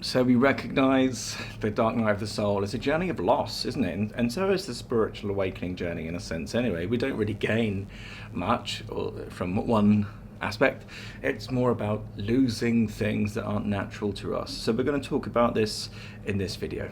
So we recognize the dark night of the soul as a journey of loss, isn't it? And so is the spiritual awakening journey in a sense anyway. We don't really gain much from one aspect. It's more about losing things that aren't natural to us. So we're going to talk about this in this video.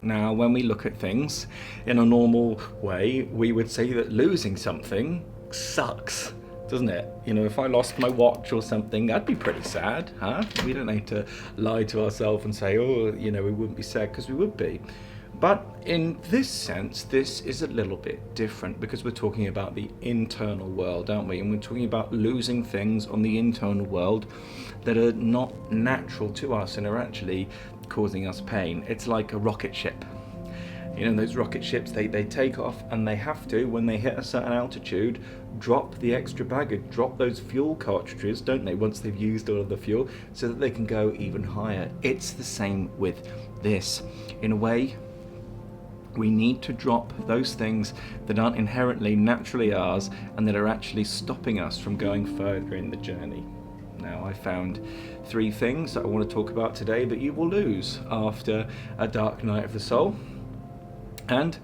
Now, when we look at things in a normal way, we would say that losing something sucks, doesn't it? You know, if I lost my watch or something, that'd be pretty sad, huh? We don't need to lie to ourselves and say, oh, you know, we wouldn't be sad, because we would be. But in this sense, this is a little bit different because we're talking about the internal world, aren't we? And we're talking about losing things on the internal world that are not natural to us and are actually causing us pain. It's like a rocket ship. You know, those rocket ships, they take off and they have to, when they hit a certain altitude, drop the extra baggage, drop those fuel cartridges, don't they, once they've used all of the fuel, so that they can go even higher. It's the same with this. In a way, we need to drop those things that aren't inherently naturally ours and that are actually stopping us from going further in the journey. Now, I found 3 things that I want to talk about today that you will lose after a dark night of the soul. And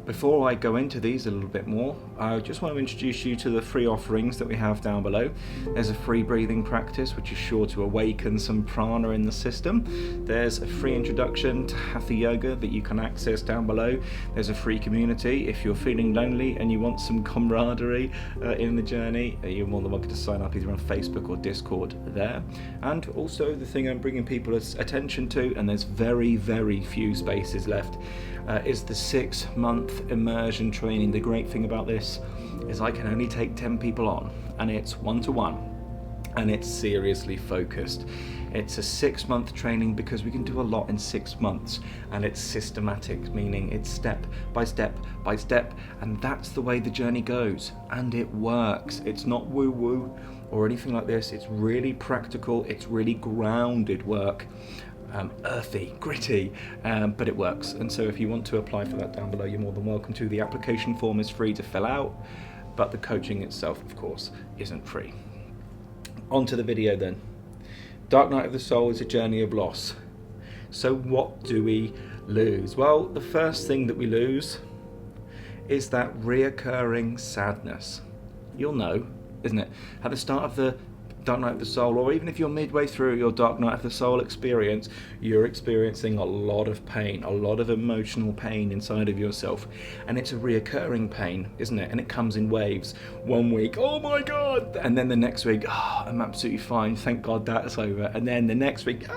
before I go into these a little bit more, I just want to introduce you to the free offerings that we have down below. There's a free breathing practice, which is sure to awaken some prana in the system. There's a free introduction to Hatha Yoga that you can access down below. There's a free community. If you're feeling lonely and you want some camaraderie in the journey, you're more than welcome to sign up either on Facebook or Discord there. And also the thing I'm bringing people's attention to, and there's very, very few spaces left, is the 6-month immersion training. The great thing about this is I can only take 10 people on, and it's 1-to-1, and it's seriously focused. It's a 6-month training because we can do a lot in 6 months, and it's systematic, meaning it's step by step by step, and that's the way the journey goes, and it works. It's not woo-woo or anything like this. It's really practical. It's really grounded work. Earthy, gritty, but it works. And so if you want to apply for that down below, you're more than welcome to. The application form is free to fill out, but the coaching itself, of course, isn't free. On to the video then. Dark Night of the Soul is a journey of loss. So what do we lose? Well, the first thing that we lose is that reoccurring sadness. You'll know, isn't it? At the start of the Dark Night of the Soul, or even if you're midway through your Dark Night of the Soul experience, you're experiencing a lot of pain, a lot of emotional pain inside of yourself, and it's a reoccurring pain, isn't it? And it comes in waves. One week, oh my god, and then the next week, I'm absolutely fine, thank god that's over, and then the next week,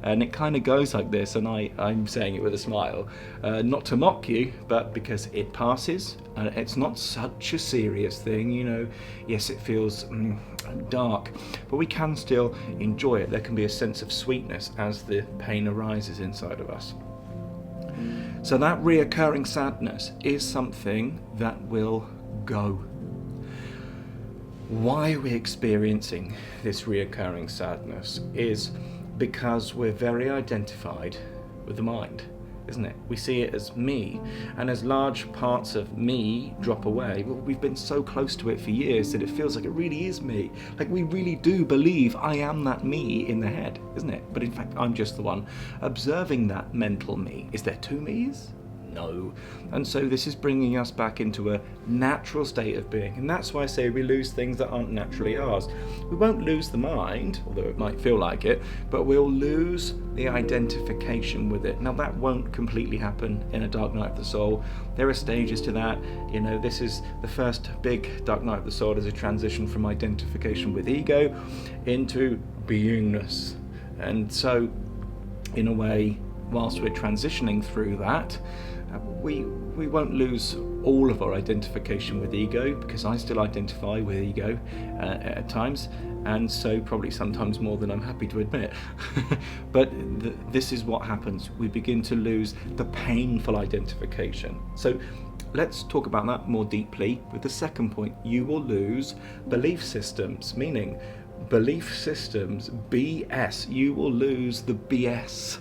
and it kind of goes like this, and I'm saying it with a smile, not to mock you, but because it passes, and it's not such a serious thing, you know. Yes, it feels dark, but we can still enjoy it. There can be a sense of sweetness as the pain arises inside of us. So that reoccurring sadness is something that will go. Why are we experiencing this reoccurring sadness is because we're very identified with the mind, isn't it? We see it as me, and as large parts of me drop away, well, we've been so close to it for years that it feels like it really is me. Like we really do believe I am that me in the head, isn't it? But in fact, I'm just the one observing that mental me. Is there 2 me's? No. And so this is bringing us back into a natural state of being, and that's why I say we lose things that aren't naturally ours. We won't lose the mind, although it might feel like it, but we'll lose the identification with it. Now that won't completely happen in a Dark Night of the Soul. There are stages to that. You know, this is the first big Dark Night of the Soul as a transition from identification with ego into beingness. And so in a way, whilst we're transitioning through that, we won't lose all of our identification with ego, because I still identify with ego at times, and so probably sometimes more than I'm happy to admit. But this is what happens. We begin to lose the painful identification. So let's talk about that more deeply with the second point. You will lose belief systems, meaning belief systems, BS. You will lose the BS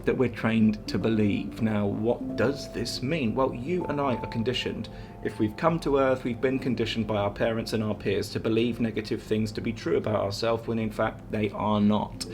that we're trained to believe. Now, what does this mean? Well, you and I are conditioned. If we've come to Earth, we've been conditioned by our parents and our peers to believe negative things to be true about ourselves when in fact they are not.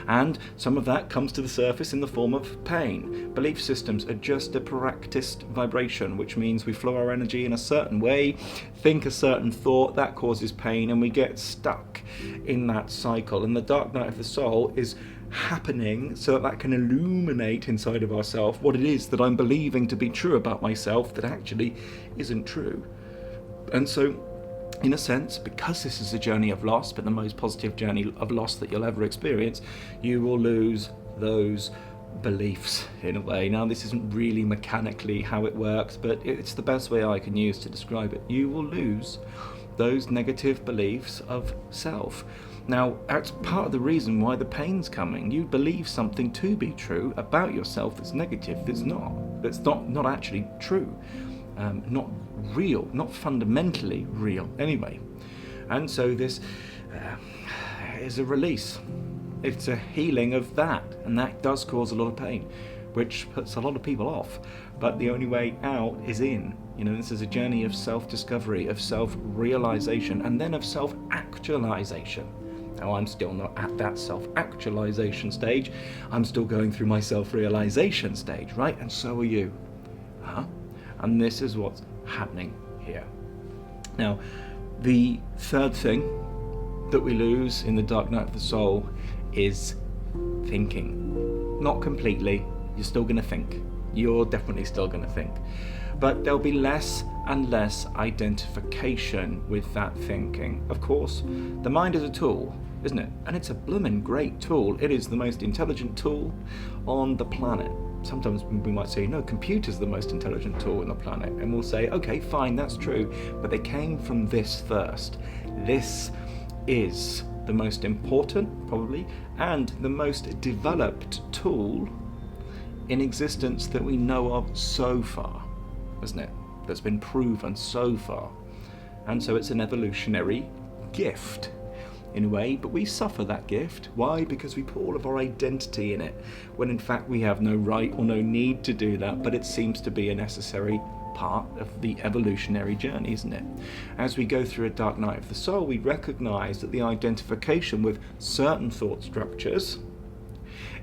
And some of that comes to the surface in the form of pain. Belief systems are just a practiced vibration, which means we flow our energy in a certain way, think a certain thought, that causes pain, and we get stuck in that cycle. And the dark night of the soul is happening so that can illuminate inside of ourselves what it is that I'm believing to be true about myself that actually isn't true. And so, in a sense, because this is a journey of loss, but the most positive journey of loss that you'll ever experience, you will lose those beliefs in a way. Now, this isn't really mechanically how it works, but it's the best way I can use to describe it. You will lose those negative beliefs of self. Now, that's part of the reason why the pain's coming. You believe something to be true about yourself that's negative, that's not actually true, not real, not fundamentally real anyway. And so this is a release. It's a healing of that, and that does cause a lot of pain, which puts a lot of people off. But the only way out is in. This is a journey of self-discovery, of self-realization, and then of self-actualization. Now, I'm still not at that self-actualization stage. I'm still going through my self-realization stage, right? And so are you. And this is what's happening here. Now, the third thing that we lose in the dark night of the soul is thinking. Not completely. You're still going to think. You're definitely still going to think. But there'll be less and less identification with that thinking. Of course, the mind is a tool, isn't it? And it's a blooming great tool. It is the most intelligent tool on the planet. Sometimes we might say, no, computer's the most intelligent tool on the planet. And we'll say, okay, fine, that's true. But they came from this first. This is the most important, probably, and the most developed tool in existence that we know of so far, isn't it? That's been proven so far. And so it's an evolutionary gift in a way, but we suffer that gift. Why? Because we put all of our identity in it, when in fact we have no right or no need to do that, but it seems to be a necessary part of the evolutionary journey, isn't it? As we go through a dark night of the soul, we recognize that the identification with certain thought structures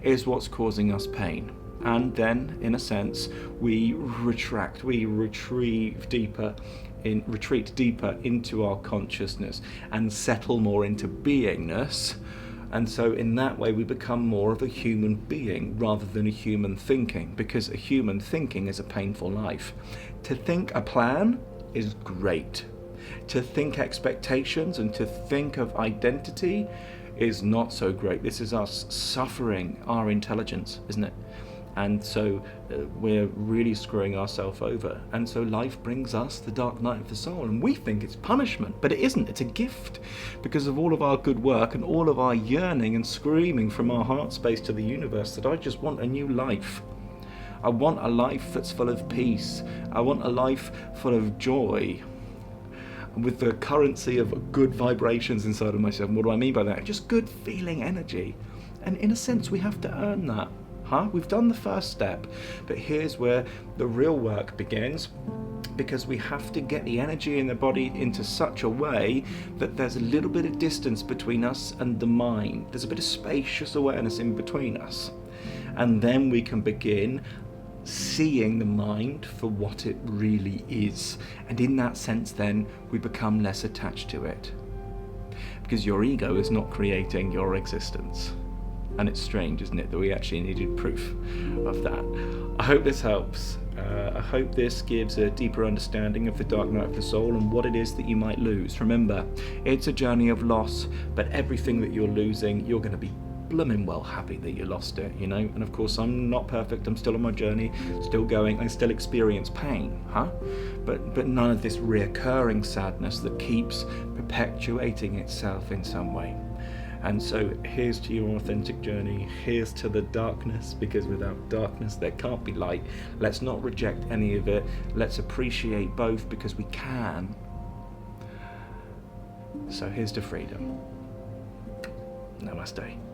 is what's causing us pain. And then, in a sense, we retreat deeper into our consciousness and settle more into beingness. And so in that way we become more of a human being rather than a human thinking, because a human thinking is a painful life. To think a plan is great. To think expectations and to think of identity is not so great. This is us suffering our intelligence, isn't it? And so we're really screwing ourselves over. And so life brings us the dark night of the soul. And we think it's punishment, but it isn't. It's a gift because of all of our good work and all of our yearning and screaming from our heart space to the universe that I just want a new life. I want a life that's full of peace. I want a life full of joy, with the currency of good vibrations inside of myself. And what do I mean by that? Just good feeling energy. And in a sense, we have to earn that. We've done the first step, but here's where the real work begins, because we have to get the energy in the body into such a way that there's a little bit of distance between us and the mind. There's a bit of spacious awareness in between us. And then we can begin seeing the mind for what it really is. And in that sense, then, we become less attached to it. Because your ego is not creating your existence. And it's strange, isn't it, that we actually needed proof of that. I hope this helps. I hope this gives a deeper understanding of the dark night of the soul and what it is that you might lose. Remember, it's a journey of loss, but everything that you're losing, you're going to be blooming well happy that you lost it, And of course, I'm not perfect. I'm still on my journey, still going. I still experience pain, But none of this reoccurring sadness that keeps perpetuating itself in some way. And so here's to your authentic journey, here's to the darkness, because without darkness there can't be light. Let's not reject any of it, let's appreciate both, because we can. So here's to freedom. Namaste.